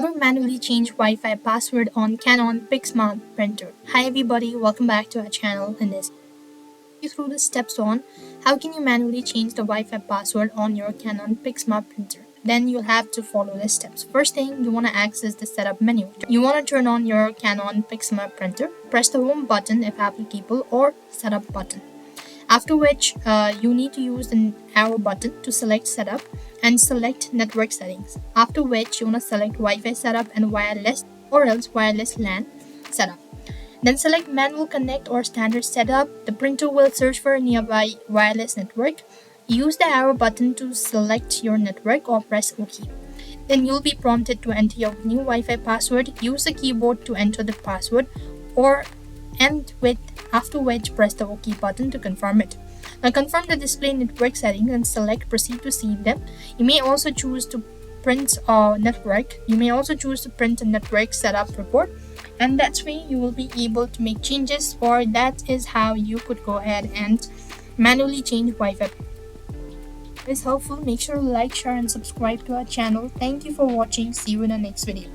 How to manually change Wi-Fi password on Canon Pixma printer. Hi everybody, welcome back to our channel. In this through the steps on how can you manually change the Wi-Fi password on your Canon Pixma printer. Then you'll have to follow the steps. First thing, you want to access the setup menu. You want to turn on your Canon Pixma printer, press the home button if applicable or setup button. After which, you need to use the arrow button to select setup and select network settings. After which, you want to select Wi-Fi setup and wireless or else wireless LAN setup. Then select manual connect or standard setup. The printer will search for a nearby wireless network. Use the arrow button to select your network or press OK. Then you'll be prompted to enter your new Wi-Fi password. Use the keyboard to enter the password or end with, after which press the OK button to confirm it. Now confirm the display network settings and select proceed to save them. You may also choose to print a network. You may also choose to print a network setup report, and that's way you will be able to make changes, or that is how you could go ahead and manually change Wi-Fi. If it's helpful, make sure to like, share and subscribe to our channel. Thank you for watching. See you in the next video.